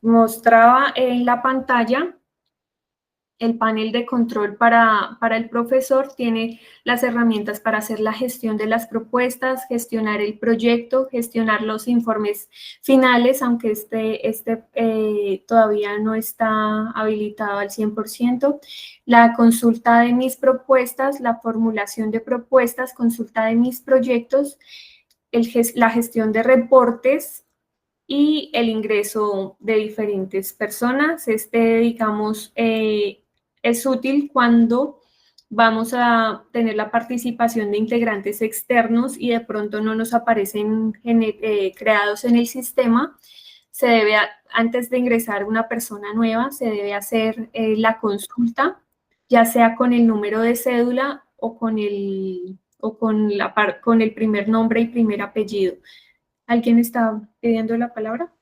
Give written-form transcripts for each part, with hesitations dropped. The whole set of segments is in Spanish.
mostraba en la pantalla, el panel de control para el profesor tiene las herramientas para hacer la gestión de las propuestas, gestionar el proyecto, gestionar los informes finales, aunque todavía no está habilitado al 100%, la consulta de mis propuestas, la formulación de propuestas, consulta de mis proyectos, la gestión de reportes y el ingreso de diferentes personas. Digamos, es útil cuando vamos a tener la participación de integrantes externos y de pronto no nos aparecen creados en el sistema. Antes de ingresar una persona nueva, se debe hacer la consulta, ya sea con el número de cédula o con el primer nombre y primer apellido. ¿Alguien está pidiendo la palabra?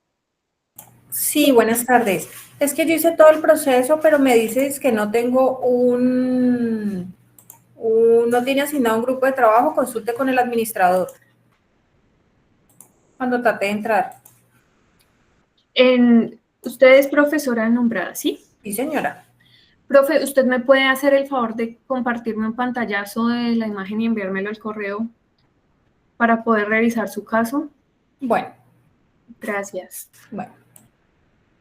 Sí, buenas tardes. Es que yo hice todo el proceso, pero me dices que no tengo no tiene asignado un grupo de trabajo, consulte con el administrador. Cuando trate de entrar. Usted es profesora nombrada, ¿sí? Sí, señora. Profe, ¿usted me puede hacer el favor de compartirme un pantallazo de la imagen y enviármelo al correo para poder revisar su caso? Bueno. Gracias.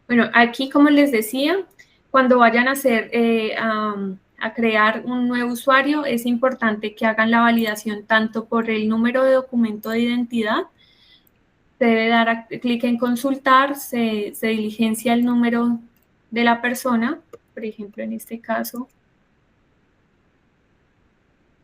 Bueno, aquí, como les decía, cuando vayan a hacer, a crear un nuevo usuario, es importante que hagan la validación tanto por el número de documento de identidad. Se debe dar clic en consultar, se diligencia el número de la persona, por ejemplo, en este caso,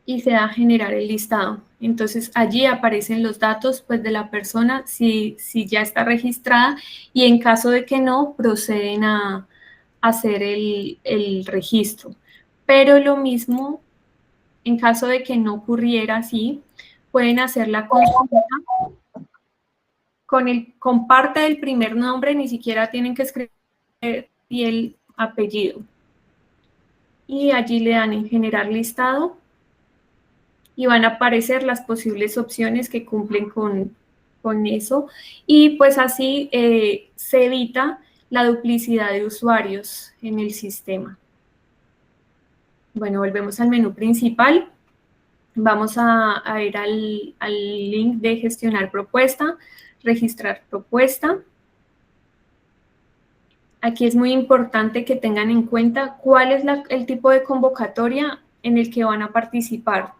y se da a generar el listado. Entonces, allí aparecen los datos pues, de la persona, si ya está registrada, y en caso de que no, proceden a hacer el registro. Pero lo mismo, en caso de que no ocurriera así, pueden hacer la consulta con parte del primer nombre, ni siquiera tienen que escribir y el apellido. Y allí le dan en generar listado y van a aparecer las posibles opciones que cumplen con eso. Y pues así se evita la duplicidad de usuarios en el sistema. Bueno, volvemos al menú principal. Vamos a ir al link de gestionar propuesta, registrar propuesta. Aquí es muy importante que tengan en cuenta cuál es el tipo de convocatoria en el que van a participar.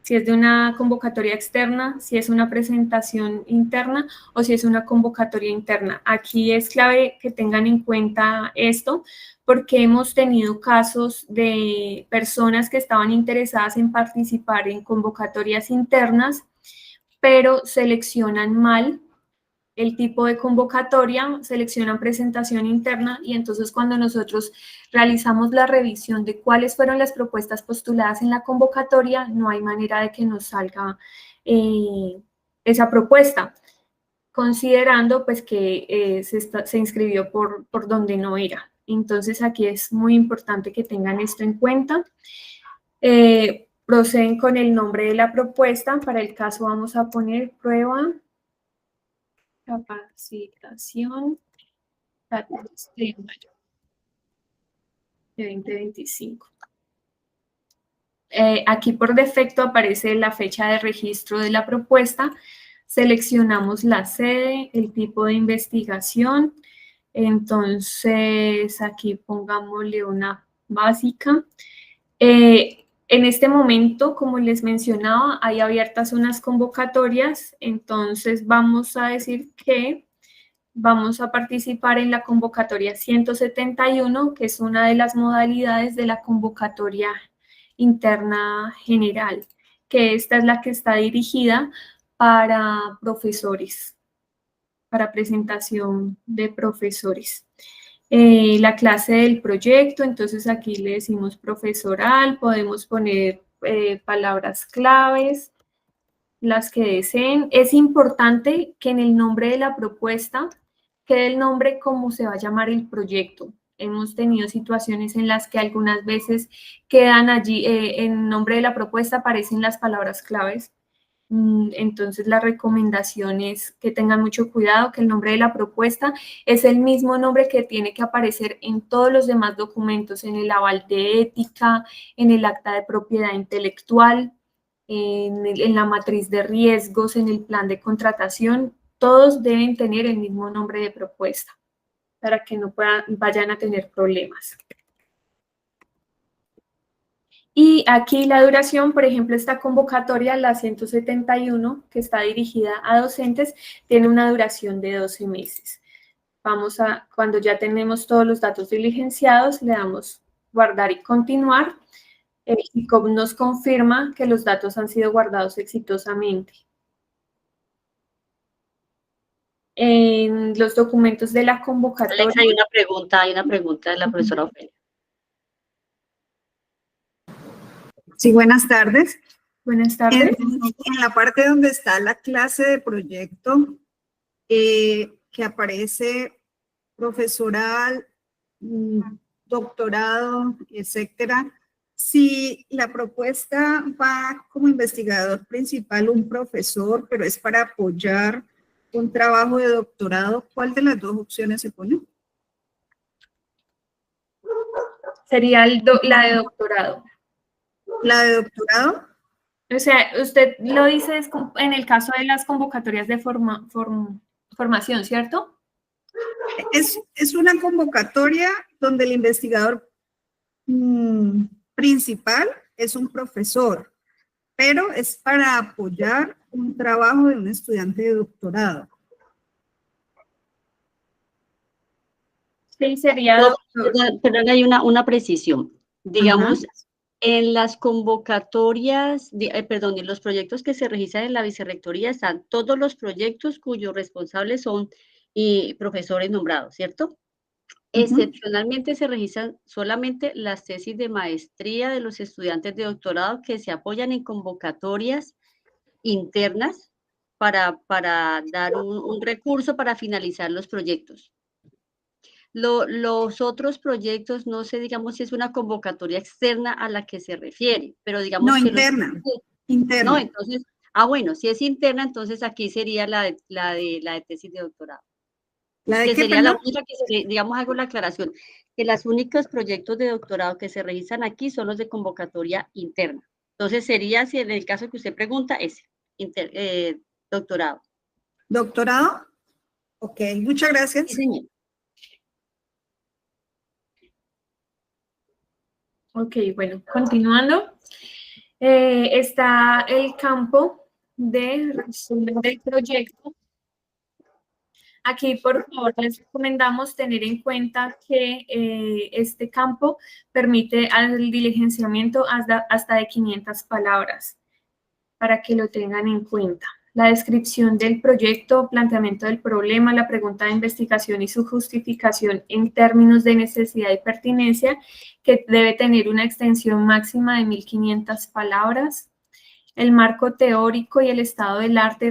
Si es de una convocatoria externa, si es una presentación interna o si es una convocatoria interna. Aquí es clave que tengan en cuenta esto porque hemos tenido casos de personas que estaban interesadas en participar en convocatorias internas, pero seleccionan mal el tipo de convocatoria, seleccionan presentación interna y entonces cuando nosotros realizamos la revisión de cuáles fueron las propuestas postuladas en la convocatoria, no hay manera de que nos salga esa propuesta, considerando pues que se inscribió por donde no era. Entonces aquí es muy importante que tengan esto en cuenta. Proceden con el nombre de la propuesta, para el caso vamos a poner prueba capacitación de 2025. Aquí por defecto aparece la fecha de registro de la propuesta. Seleccionamos la sede, el tipo de investigación. Entonces, aquí pongámosle una básica. En este momento, como les mencionaba, hay abiertas unas convocatorias. Entonces, vamos a decir que vamos a participar en la convocatoria 171, que es una de las modalidades de la convocatoria interna general, que esta es la que está dirigida para profesores, para presentación de profesores. La clase del proyecto, entonces aquí le decimos profesoral, podemos poner palabras claves, las que deseen. Es importante que en el nombre de la propuesta quede el nombre como se va a llamar el proyecto. Hemos tenido situaciones en las que algunas veces quedan allí, en nombre de la propuesta aparecen las palabras claves. Entonces, la recomendación es que tengan mucho cuidado, que el nombre de la propuesta es el mismo nombre que tiene que aparecer en todos los demás documentos, en el aval de ética, en el acta de propiedad intelectual, en la matriz de riesgos, en el plan de contratación. Todos deben tener el mismo nombre de propuesta para que no vayan a tener problemas. Y aquí la duración, por ejemplo, esta convocatoria, la 171, que está dirigida a docentes, tiene una duración de 12 meses. Cuando ya tenemos todos los datos diligenciados, le damos guardar y continuar. El SICOP nos confirma que los datos han sido guardados exitosamente. En los documentos de la convocatoria... Alexa, hay una pregunta de la profesora Ofelia. Sí, buenas tardes. Buenas tardes. En la parte donde está la clase de proyecto, que aparece profesoral, doctorado, etcétera, si la propuesta va como investigador principal un profesor, pero es para apoyar un trabajo de doctorado, ¿cuál de las dos opciones se pone? Sería la de doctorado. ¿La de doctorado? O sea, usted lo dice en el caso de las convocatorias de formación, ¿cierto? Es una convocatoria donde el investigador principal es un profesor, pero es para apoyar un trabajo de un estudiante de doctorado. Sí, sería doctor. Pero hay una precisión. Digamos, en las convocatorias, perdón, en los proyectos que se registran en la vicerrectoría están todos los proyectos cuyos responsables son profesores nombrados, ¿cierto? Excepcionalmente se registran solamente las tesis de maestría de los estudiantes de doctorado que se apoyan en convocatorias internas para dar un recurso para finalizar los proyectos. Los otros proyectos, no sé, digamos, si es una convocatoria externa a la que se refiere, pero digamos no, que interna. Interna. No, entonces, bueno, si es interna, entonces aquí sería la de tesis de doctorado. ¿La de que qué, sería perdón? la única que, digamos, hago la aclaración, que los únicos proyectos de doctorado que se registran aquí son los de convocatoria interna. Entonces sería, si en el caso que usted pregunta, ese, doctorado. ¿Doctorado? Ok, muchas gracias. Sí, señor. Ok, bueno, continuando. Está el campo de resumen del proyecto. Aquí, por favor, les recomendamos tener en cuenta que este campo permite el diligenciamiento hasta de 500 palabras, para que lo tengan en cuenta. La descripción del proyecto, planteamiento del problema, la pregunta de investigación y su justificación en términos de necesidad y pertinencia, que debe tener una extensión máxima de 1500 palabras. El marco teórico y el estado del arte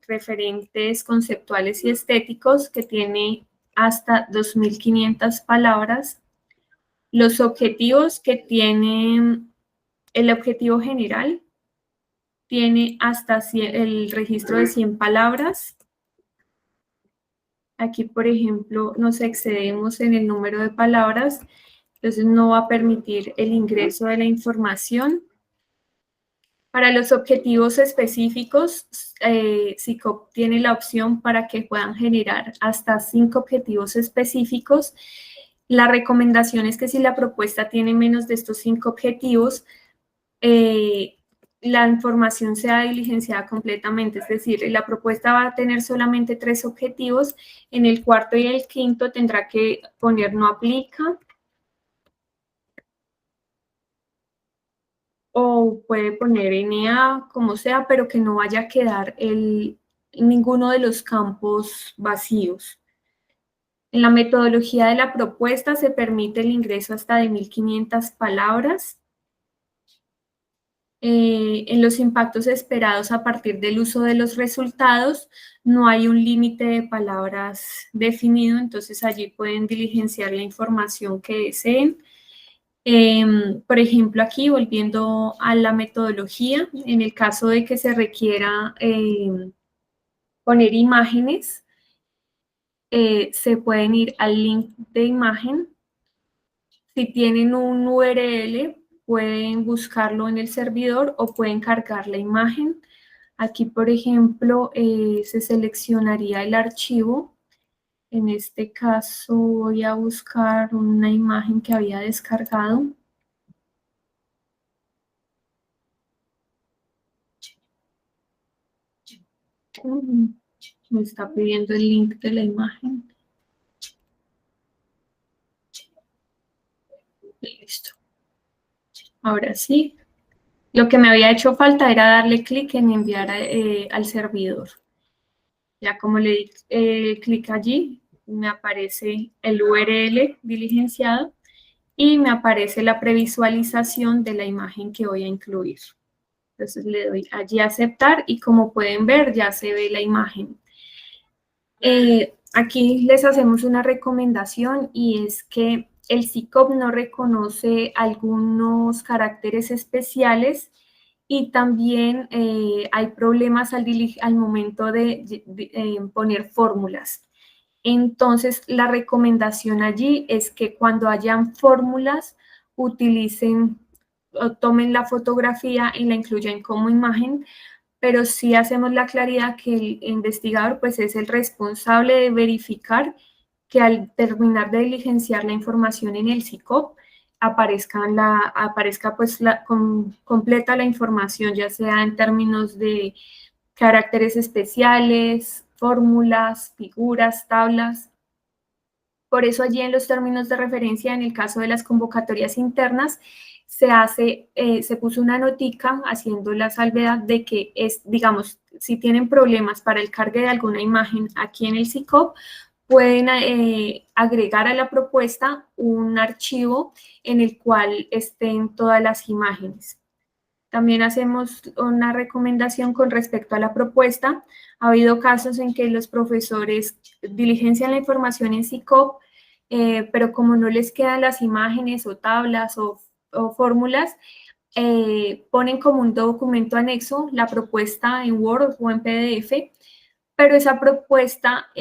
referentes conceptuales y estéticos, que tiene hasta 2500 palabras. Los objetivos, que tienen el objetivo general, tiene hasta el registro de 100 palabras. Aquí, por ejemplo, nos excedemos en el número de palabras, entonces no va a permitir el ingreso de la información. Para los objetivos específicos, SICOP tiene la opción para que puedan generar hasta 5 objetivos específicos. La recomendación es que si la propuesta tiene menos de estos 5 objetivos, la información sea diligenciada completamente, es decir, la propuesta va a tener solamente 3 objetivos, en el cuarto y el quinto tendrá que poner no aplica, o puede poner NA, como sea, pero que no vaya a quedar ninguno de los campos vacíos. En la metodología de la propuesta se permite el ingreso hasta de 1500 palabras. En los impactos esperados a partir del uso de los resultados, no hay un límite de palabras definido, entonces allí pueden diligenciar la información que deseen. Por ejemplo, aquí volviendo a la metodología, en el caso de que se requiera poner imágenes, se pueden ir al link de imagen. Si tienen un URL, pueden buscarlo en el servidor o pueden cargar la imagen. Aquí, por ejemplo, se seleccionaría el archivo. En este caso voy a buscar una imagen que había descargado. Me está pidiendo el link de la imagen. Listo. Ahora sí. Lo que me había hecho falta era darle clic en enviar al servidor. Ya como le di clic allí, me aparece el URL diligenciado y me aparece la previsualización de la imagen que voy a incluir. Entonces le doy allí a aceptar y como pueden ver ya se ve la imagen. Aquí les hacemos una recomendación y es que el SICOP no reconoce algunos caracteres especiales y también hay problemas al momento de poner fórmulas. Entonces, la recomendación allí es que cuando hayan fórmulas, utilicen o tomen la fotografía y la incluyan como imagen, pero sí hacemos la claridad que el investigador pues es el responsable de verificar que al terminar de diligenciar la información en el SICOP aparezca pues completa la información, ya sea en términos de caracteres especiales, fórmulas, figuras, tablas. Por eso allí en los términos de referencia, en el caso de las convocatorias internas, se puso una notica haciendo la salvedad de que digamos, si tienen problemas para el cargue de alguna imagen aquí en el SICOP, pueden agregar a la propuesta un archivo en el cual estén todas las imágenes. También hacemos una recomendación con respecto a la propuesta. Ha habido casos en que los profesores diligencian la información en SICOP, pero como no les quedan las imágenes o tablas o fórmulas, ponen como un documento anexo la propuesta en Word o en PDF, pero esa propuesta,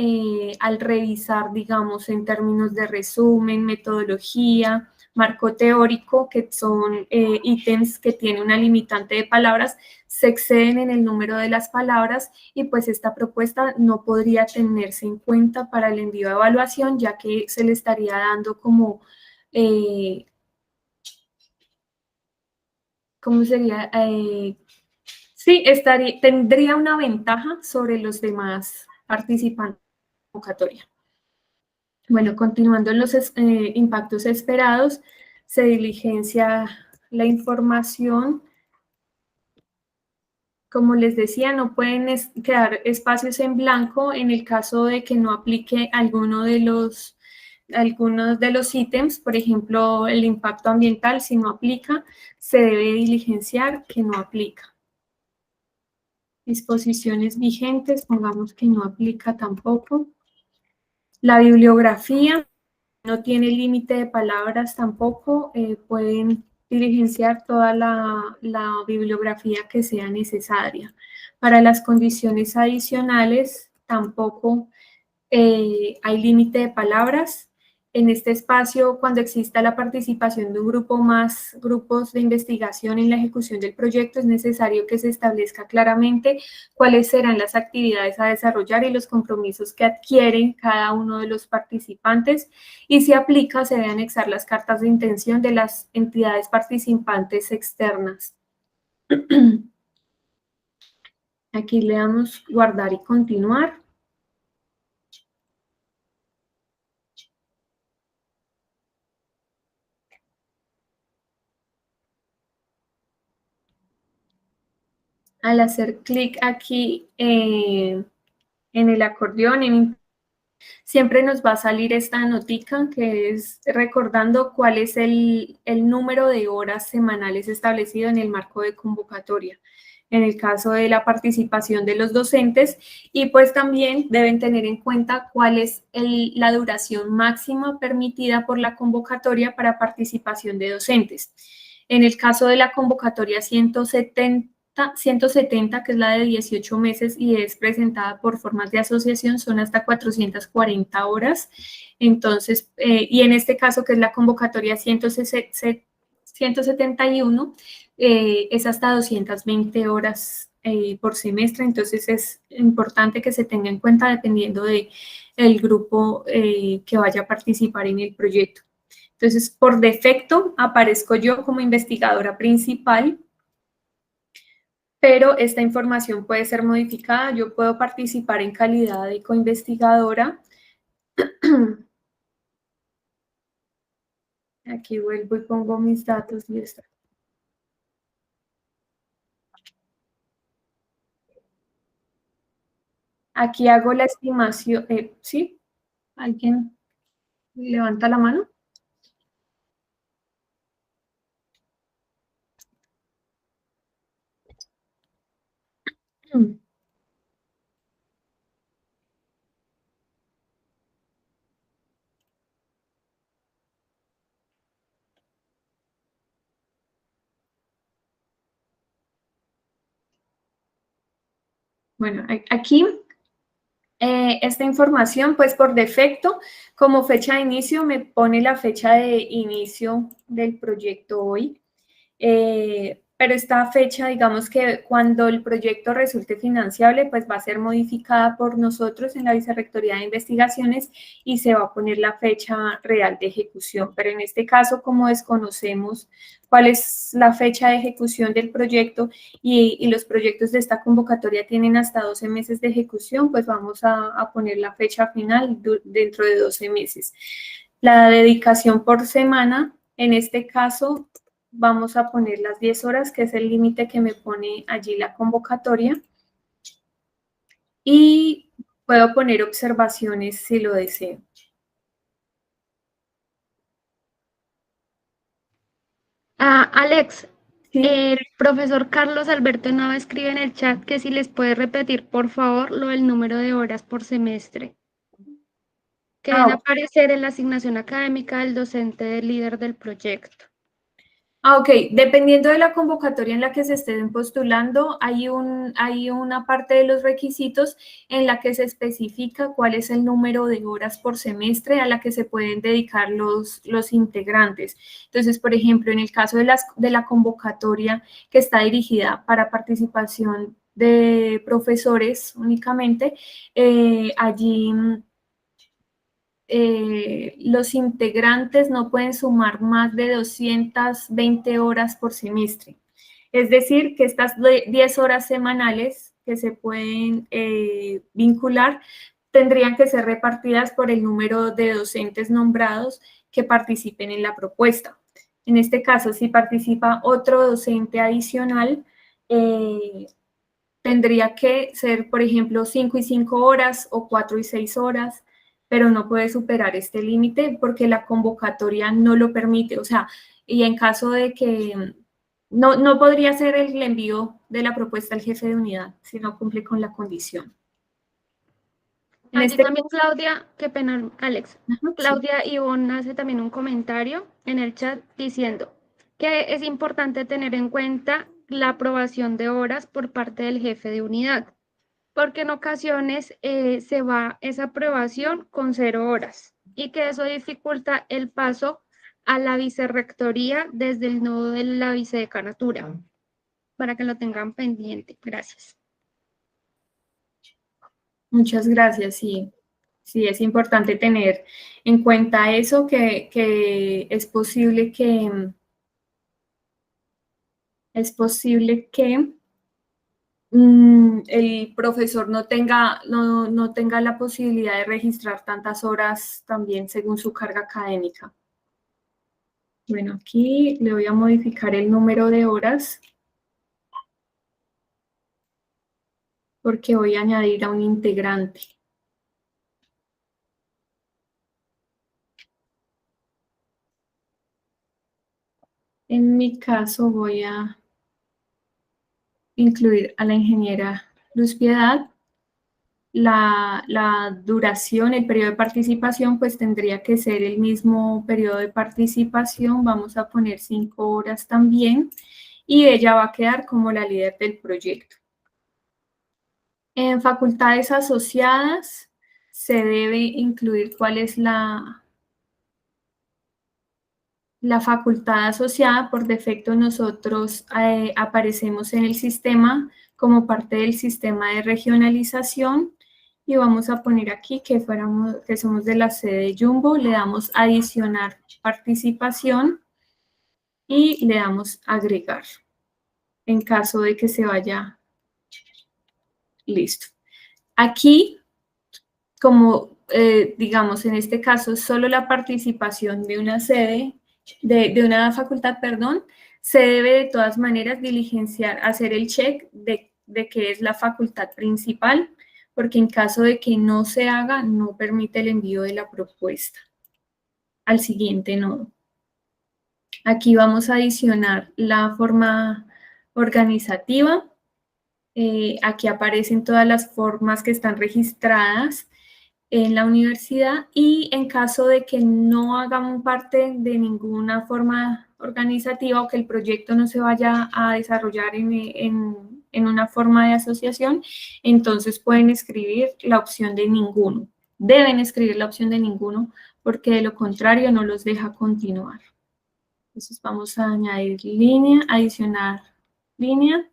al revisar, digamos, en términos de resumen, metodología, marco teórico, que son ítems que tienen una limitante de palabras, se exceden en el número de las palabras y pues esta propuesta no podría tenerse en cuenta para el envío de evaluación, ya que se le estaría dando como, ¿cómo sería? Sí, tendría una ventaja sobre los demás participantes de la convocatoria. Bueno, continuando en los impactos esperados, se diligencia la información. Como les decía, no pueden quedar espacios en blanco en el caso de que no aplique algunos de los ítems. Por ejemplo, el impacto ambiental, si no aplica, se debe diligenciar que no aplica. Disposiciones vigentes, pongamos que no aplica tampoco. La bibliografía no tiene límite de palabras tampoco, pueden diligenciar toda la bibliografía que sea necesaria. Para las condiciones adicionales tampoco hay límite de palabras. En este espacio, cuando exista la participación de un grupo más grupos de investigación en la ejecución del proyecto, es necesario que se establezca claramente cuáles serán las actividades a desarrollar y los compromisos que adquieren cada uno de los participantes, y si aplica, se deben anexar las cartas de intención de las entidades participantes externas. Aquí le damos guardar y continuar. Al hacer clic aquí en el acordeón, siempre nos va a salir esta notica que es recordando cuál es el número de horas semanales establecido en el marco de convocatoria. en el caso de la participación de los docentes, y pues también deben tener en cuenta cuál es la duración máxima permitida por la convocatoria para participación de docentes. En el caso de la convocatoria 170, que es la de 18 meses y es presentada por formas de asociación, son hasta 440 horas. Entonces, y en este caso, que es la convocatoria 171, es hasta 220 horas por semestre. Entonces, es importante que se tenga en cuenta dependiendo del grupo que vaya a participar en el proyecto. Entonces, por defecto, aparezco yo como investigadora principal, pero esta información puede ser modificada. Yo puedo participar en calidad de coinvestigadora. Aquí vuelvo y pongo mis datos y está. Aquí hago la estimación. ¿Sí? ¿Alguien levanta la mano? Bueno, aquí esta información, pues por defecto, como fecha de inicio, me pone la fecha de inicio del proyecto hoy. Pero esta fecha, digamos que cuando el proyecto resulte financiable, pues va a ser modificada por nosotros en la Vicerrectoría de Investigaciones y se va a poner la fecha real de ejecución. Pero en este caso, como desconocemos cuál es la fecha de ejecución del proyecto y los proyectos de esta convocatoria tienen hasta 12 meses de ejecución, pues vamos a poner la fecha final dentro de 12 meses. La dedicación por semana, en este caso, vamos a poner las 10 horas, que es el límite que me pone allí la convocatoria. Y puedo poner observaciones si lo deseo. Alex, ¿Sí? el profesor Carlos Alberto Nava escribe en el chat que si les puede repetir, por favor, lo del número de horas por semestre que deben aparecer en la asignación académica del docente del líder del proyecto. Ok, dependiendo de la convocatoria en la que se estén postulando, hay una parte de los requisitos en la que se especifica cuál es el número de horas por semestre a la que se pueden dedicar los integrantes. Entonces, por ejemplo, en el caso de la convocatoria que está dirigida para participación de profesores únicamente, allí los integrantes no pueden sumar más de 220 horas por semestre. Es decir, que estas 10 horas semanales que se pueden vincular tendrían que ser repartidas por el número de docentes nombrados que participen en la propuesta. En este caso, si participa otro docente adicional, tendría que ser, por ejemplo, 5 y 5 horas o 4 y 6 horas, pero no puede superar este límite porque la convocatoria no lo permite. O sea, y en caso de que no podría ser el envío de la propuesta al jefe de unidad si no cumple con la condición. Allí también Claudia, qué pena, Alex. Ajá, Claudia Ivonne hace también un comentario en el chat diciendo que es importante tener en cuenta la aprobación de horas por parte del jefe de unidad, porque en ocasiones se va esa aprobación con 0 horas y que eso dificulta el paso a la vicerrectoría desde el nodo de la vicedecanatura, para que lo tengan pendiente. Gracias. Muchas gracias, sí. Sí, es importante tener en cuenta eso, que es posible que el profesor no tenga la posibilidad de registrar tantas horas también según su carga académica. Bueno, aquí le voy a modificar el número de horas porque voy a añadir a un integrante. En mi caso voy a incluir a la ingeniera Luz Piedad. La duración, el periodo de participación, pues tendría que ser el mismo periodo de participación. Vamos a poner 5 horas también. Y ella va a quedar como la líder del proyecto. En facultades asociadas se debe incluir cuál es la facultad asociada. Por defecto nosotros aparecemos en el sistema como parte del sistema de regionalización y vamos a poner aquí que somos de la sede de Jumbo, le damos adicionar participación y le damos agregar en caso de que se vaya. Listo. Aquí, como digamos en este caso solo la participación de una sede, de una facultad, perdón, se debe de todas maneras diligenciar, hacer el check de que es la facultad principal, porque en caso de que no se haga, no permite el envío de la propuesta al siguiente nodo. Aquí vamos a adicionar la forma organizativa. Aquí aparecen todas las formas que están registradas en la universidad y en caso de que no hagan parte de ninguna forma organizativa o que el proyecto no se vaya a desarrollar en una forma de asociación, entonces pueden escribir la opción de ninguno. Deben escribir la opción de ninguno porque de lo contrario no los deja continuar. Entonces vamos a añadir línea, adicionar línea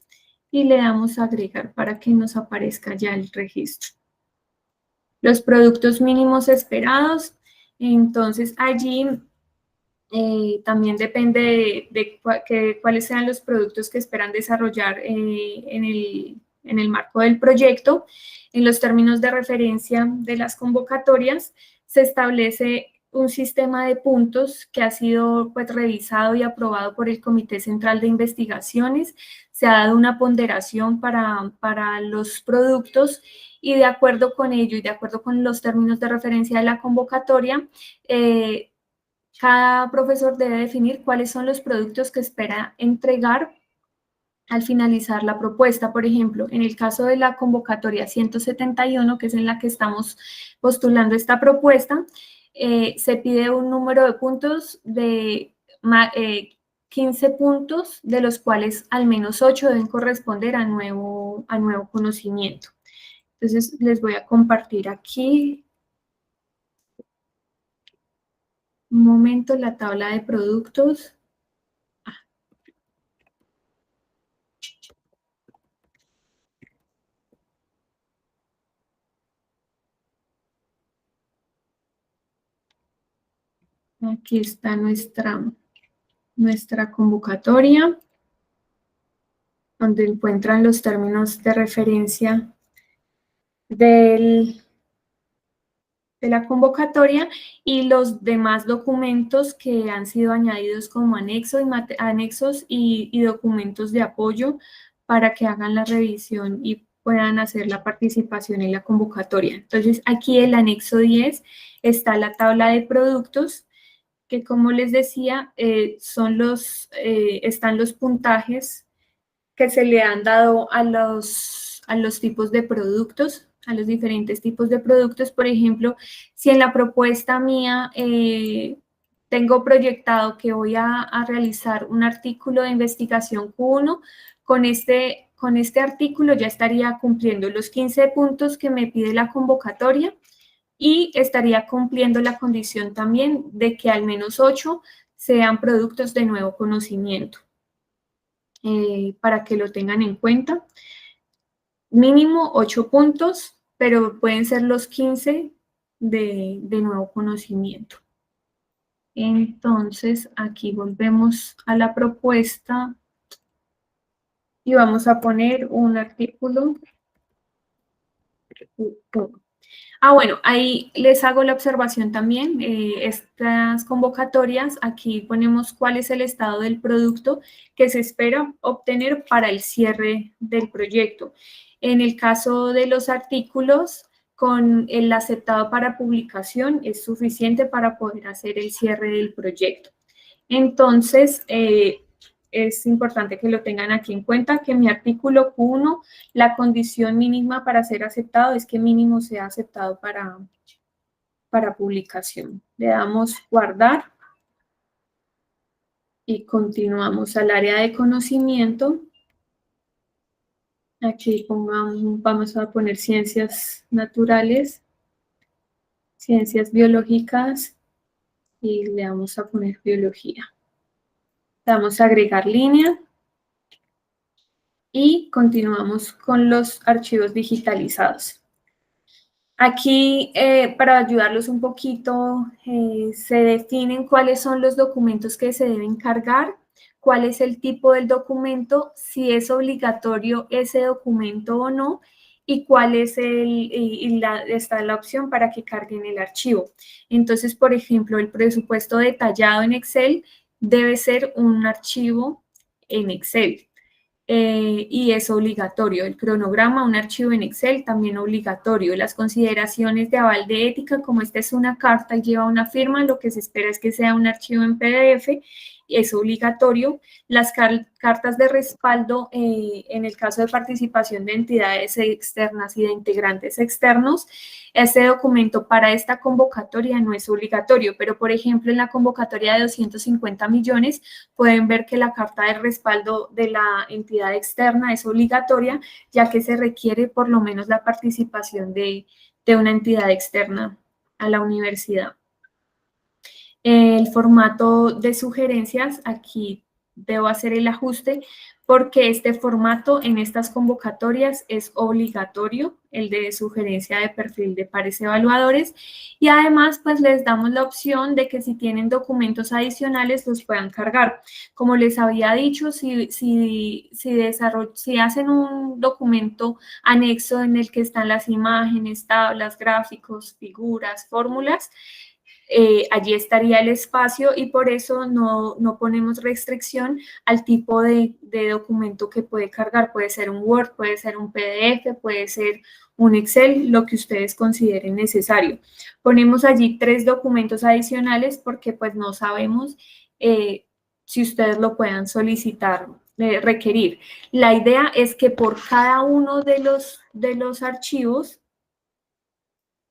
y le damos a agregar para que nos aparezca ya el registro. Los productos mínimos esperados, entonces allí también depende de cuáles sean los productos que esperan desarrollar en el marco del proyecto. En los términos de referencia de las convocatorias se establece un sistema de puntos que ha sido pues, revisado y aprobado por el Comité Central de Investigaciones. Se ha dado una ponderación para los productos y de acuerdo con ello y de acuerdo con los términos de referencia de la convocatoria, cada profesor debe definir cuáles son los productos que espera entregar al finalizar la propuesta. Por ejemplo, en el caso de la convocatoria 171, que es en la que estamos postulando esta propuesta, se pide un número de puntos de 15 puntos, de los cuales al menos 8 deben corresponder a nuevo conocimiento. Entonces, les voy a compartir aquí un momento la tabla de productos. Aquí está nuestra convocatoria, donde encuentran los términos de referencia de la convocatoria y los demás documentos que han sido añadidos como anexos y documentos de apoyo para que hagan la revisión y puedan hacer la participación en la convocatoria. Entonces, aquí en el anexo 10 está la tabla de productos, que como les decía, están los puntajes que se le han dado a los tipos de productos, a los diferentes tipos de productos. Por ejemplo, si en la propuesta mía tengo proyectado que voy a realizar un artículo de investigación Q1, con este artículo ya estaría cumpliendo los 15 puntos que me pide la convocatoria y estaría cumpliendo la condición también de que al menos 8 sean productos de nuevo conocimiento. Para que lo tengan en cuenta. Mínimo 8 puntos, pero pueden ser los 15 de nuevo conocimiento. Entonces, aquí volvemos a la propuesta y vamos a poner un artículo. Bueno, ahí les hago la observación también. Estas convocatorias, aquí ponemos cuál es el estado del producto que se espera obtener para el cierre del proyecto. En el caso de los artículos, con el aceptado para publicación es suficiente para poder hacer el cierre del proyecto. Entonces, es importante que lo tengan aquí en cuenta, que en mi artículo Q1, la condición mínima para ser aceptado es que mínimo sea aceptado para publicación. Le damos guardar y continuamos al área de conocimiento. Aquí vamos a poner ciencias naturales, ciencias biológicas y le vamos a poner biología. Vamos a agregar línea y continuamos con los archivos digitalizados. Aquí, para ayudarlos un poquito, se definen cuáles son los documentos que se deben cargar, cuál es el tipo del documento, si es obligatorio ese documento o no, y cuál es está la opción para que carguen el archivo. Entonces, por ejemplo, el presupuesto detallado en Excel debe ser un archivo en Excel. Y es obligatorio. El cronograma, un archivo en Excel, también obligatorio. Las consideraciones de aval de ética, como esta es una carta y lleva una firma, lo que se espera es que sea un archivo en PDF, es obligatorio. Las cartas de respaldo, en el caso de participación de entidades externas y de integrantes externos, este documento para esta convocatoria no es obligatorio, pero por ejemplo en la convocatoria de 250 millones pueden ver que la carta de respaldo de la entidad externa es obligatoria, ya que se requiere por lo menos la participación de una entidad externa a la universidad. El formato de sugerencias, aquí debo hacer el ajuste porque este formato en estas convocatorias es obligatorio, el de sugerencia de perfil de pares evaluadores, y además pues les damos la opción de que si tienen documentos adicionales los puedan cargar. Como les había dicho, si hacen un documento anexo en el que están las imágenes, tablas, gráficos, figuras, fórmulas, allí estaría el espacio y por eso no ponemos restricción al tipo de documento que puede cargar. Puede ser un Word, puede ser un PDF, puede ser un Excel, lo que ustedes consideren necesario. Ponemos allí 3 documentos adicionales porque pues no sabemos si ustedes lo puedan solicitar, requerir. La idea es que por cada uno de los archivos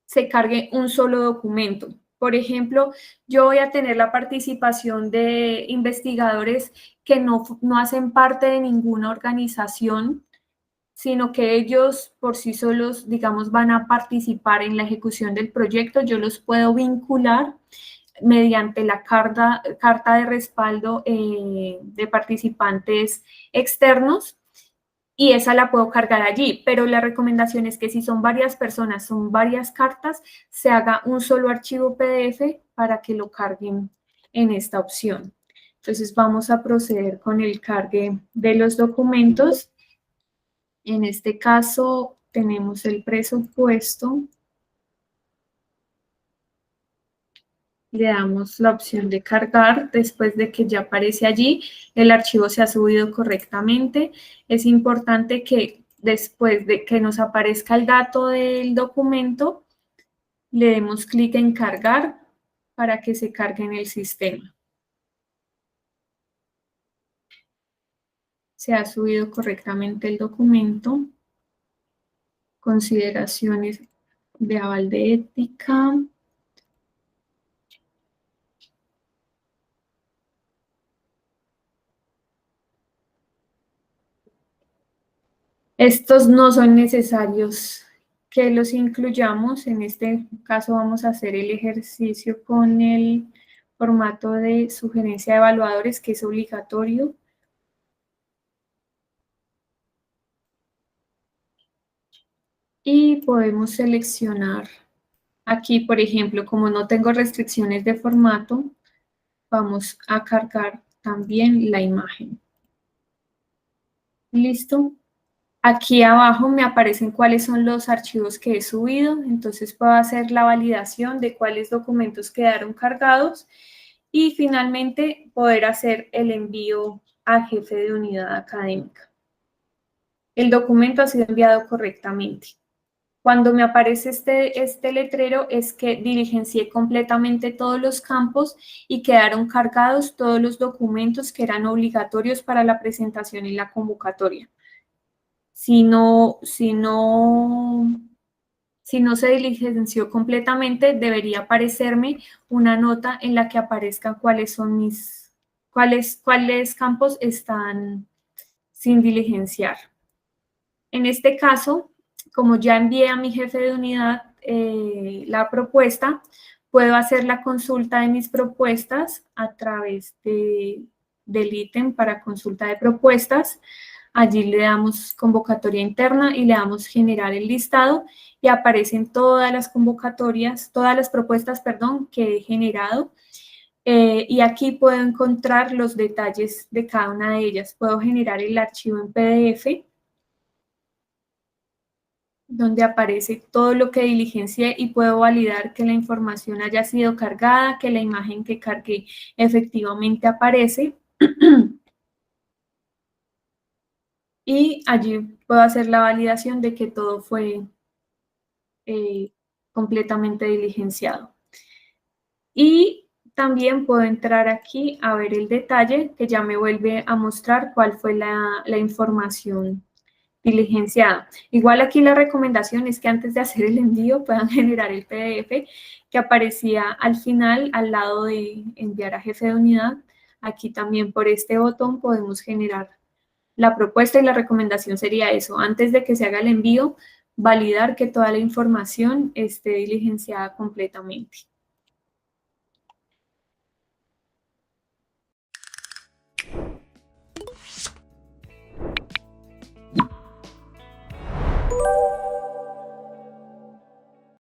se cargue un solo documento. Por ejemplo, yo voy a tener la participación de investigadores que no hacen parte de ninguna organización, sino que ellos por sí solos, digamos, van a participar en la ejecución del proyecto. Yo los puedo vincular mediante la carta de respaldo de participantes externos, y esa la puedo cargar allí, pero la recomendación es que si son varias personas, son varias cartas, se haga un solo archivo PDF para que lo carguen en esta opción. Entonces vamos a proceder con el cargue de los documentos. En este caso tenemos el presupuesto. Le damos la opción de cargar después de que ya aparece allí, el archivo se ha subido correctamente. Es importante que después de que nos aparezca el dato del documento, le demos clic en cargar para que se cargue en el sistema. Se ha subido correctamente el documento. Consideraciones de aval de ética. Estos no son necesarios que los incluyamos. En este caso vamos a hacer el ejercicio con el formato de sugerencia de evaluadores, que es obligatorio. Y podemos seleccionar aquí, por ejemplo, como no tengo restricciones de formato, vamos a cargar también la imagen. ¿Listo? Aquí abajo me aparecen cuáles son los archivos que he subido, entonces puedo hacer la validación de cuáles documentos quedaron cargados y finalmente poder hacer el envío al jefe de unidad académica. El documento ha sido enviado correctamente. Cuando me aparece este letrero es que diligencié completamente todos los campos y quedaron cargados todos los documentos que eran obligatorios para la presentación y la convocatoria. Si no se diligenció completamente, debería aparecerme una nota en la que aparezcan cuáles campos están sin diligenciar. En este caso, como ya envié a mi jefe de unidad la propuesta, puedo hacer la consulta de mis propuestas a través del ítem para consulta de propuestas. Allí le damos convocatoria interna y le damos generar el listado y aparecen todas las convocatorias, todas las propuestas, perdón, que he generado. Y aquí puedo encontrar los detalles de cada una de ellas. Puedo generar el archivo en PDF, donde aparece todo lo que diligencié y puedo validar que la información haya sido cargada, que la imagen que cargué efectivamente aparece. Y allí puedo hacer la validación de que todo fue completamente diligenciado. Y también puedo entrar aquí a ver el detalle, que ya me vuelve a mostrar cuál fue la información diligenciada. Igual aquí la recomendación es que antes de hacer el envío puedan generar el PDF que aparecía al final, al lado de enviar a jefe de unidad. Aquí también por este botón podemos generar la propuesta y la recomendación sería eso. Antes de que se haga el envío, validar que toda la información esté diligenciada completamente.